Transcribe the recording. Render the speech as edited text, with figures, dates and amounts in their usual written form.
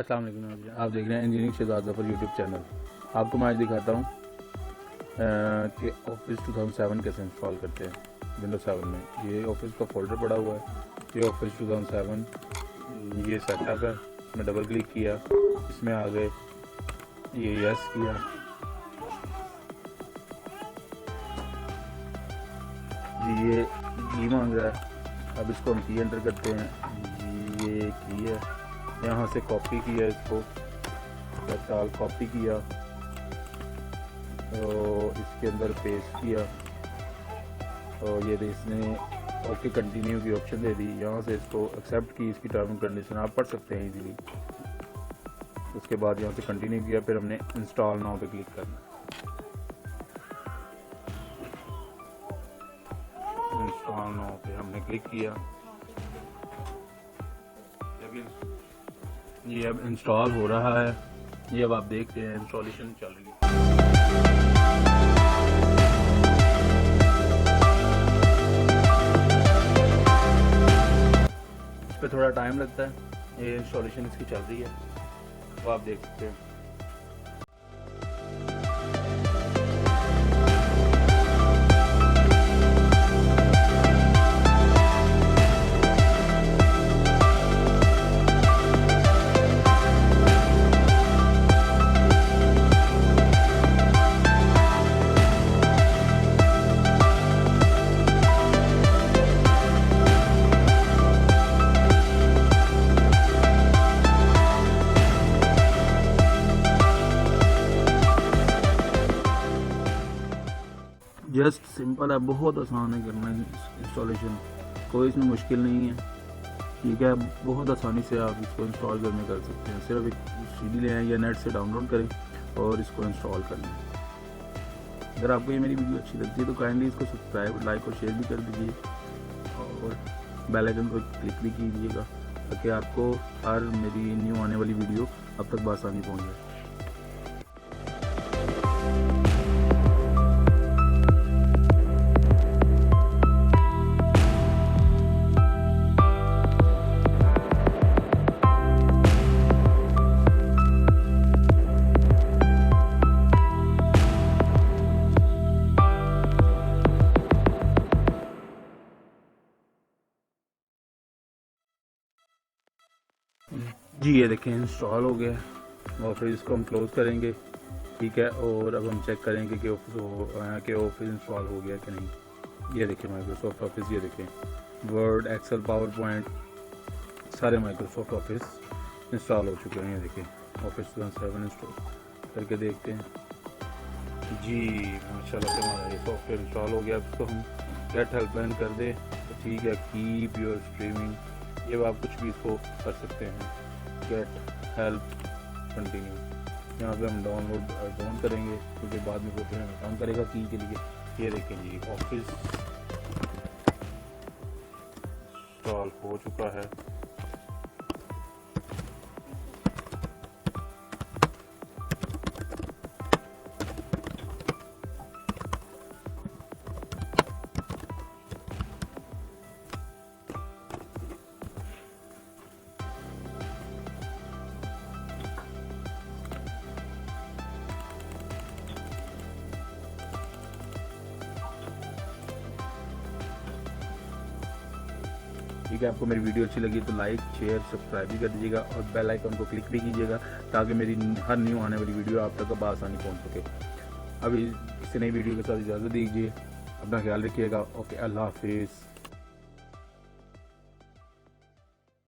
अस्सलाम वालेकुम। आप देख रहे हैं engineering Shahzad Zafar YouTube channel. आपको मैं आज दिखाता हूँ कि ऑफिस 2007 कैसे इंस्टॉल करते हैं विंडोज 7 में। ये ऑफिस का फोल्डर पड़ा हुआ है, ये ऑफिस 2007 ये सेटअप है। इसमें डबल क्लिक किया, इसमें आ गए, ये यस किया, जी ये की मांग रहा है। अब इसको हम की एंटर करते हैं, ये की है, यहाँ से कॉपी किया, इसको तत्काल कॉपी किया तो इसके अंदर पेस्ट किया और ये इसने ओके कंटिन्यू की ऑप्शन दे दी। यहाँ से इसको एक्सेप्ट की, इसकी टर्म एंड कंडीशन आप पढ़ सकते हैं इजीली। उसके बाद यहाँ से कंटिन्यू किया, फिर हमने इंस्टॉल नाउ पे क्लिक करना। इंस्टॉल नाउ पे हमने क्लिक किया, ये अब इंस्टॉल हो रहा है। ये अब आप देखते हैं इंस्टॉलेशन चल रही है। इस पर थोड़ा टाइम लगता है, ये इंस्टॉलेशन इसकी चल रही है, तो आप देख सकते हैं। जस्ट सिंपल है, बहुत आसान है करना इंस्टॉलेशन, कोई इसमें मुश्किल नहीं है। ठीक है, बहुत आसानी से आप इसको इंस्टॉल करने कर सकते हैं। सिर्फ एक सीडी ले आएँ या नेट से डाउनलोड करें और इसको इंस्टॉल कर लें। अगर आपको ये मेरी वीडियो अच्छी लगती है तो काइंडली इसको सब्सक्राइब, लाइक और शेयर भी कर दीजिए और बेल आइकन को क्लिक भी कीजिएगा ताकि आपको हर मेरी न्यू आने वाली वीडियो अब तक बआसानी पहुँच जाए। जी ये देखें इंस्टॉल हो गया और फिर इसको हम क्लोज़ करेंगे। ठीक है, और अब हम चेक करेंगे कि ऑफिस इंस्टॉल हो गया कि नहीं। ये देखें माइक्रोसॉफ्ट ऑफिस, ये देखें वर्ड, एक्सेल, पावर पॉइंट, सारे माइक्रोसॉफ्ट ऑफिस इंस्टॉल हो चुके हैं। ये देखें ऑफिस 2007 इंस्टॉल करके देखते हैं। जी माशाल्लाह से हमारा ये सॉफ्टवेयर इंस्टॉल हो गया। अब इसको हम गेट हेल्पलाइन कर दें तो ठीक है, कीप योर स्ट्रीमिंग, ये आप कुछ भी इसको कर सकते हैं। गेट हेल्प कंटिन्यू, यहाँ पे हम डाउन करेंगे क्योंकि बाद में कोई हमें काम करेगा की के लिए। ये देखें जी ऑफिस इंस्टॉल हो चुका है। ठीक है, आपको मेरी वीडियो अच्छी लगी तो लाइक, शेयर, सब्सक्राइब भी कर दीजिएगा और बेल आइकन को क्लिक भी कीजिएगा ताकि मेरी हर न्यू आने वाली वीडियो आप तक बआसानी पहुंच सके। अभी किसी नई वीडियो के साथ इजाज़त दीजिए, अपना ख्याल रखिएगा। ओके, अल्लाह हाफिज़।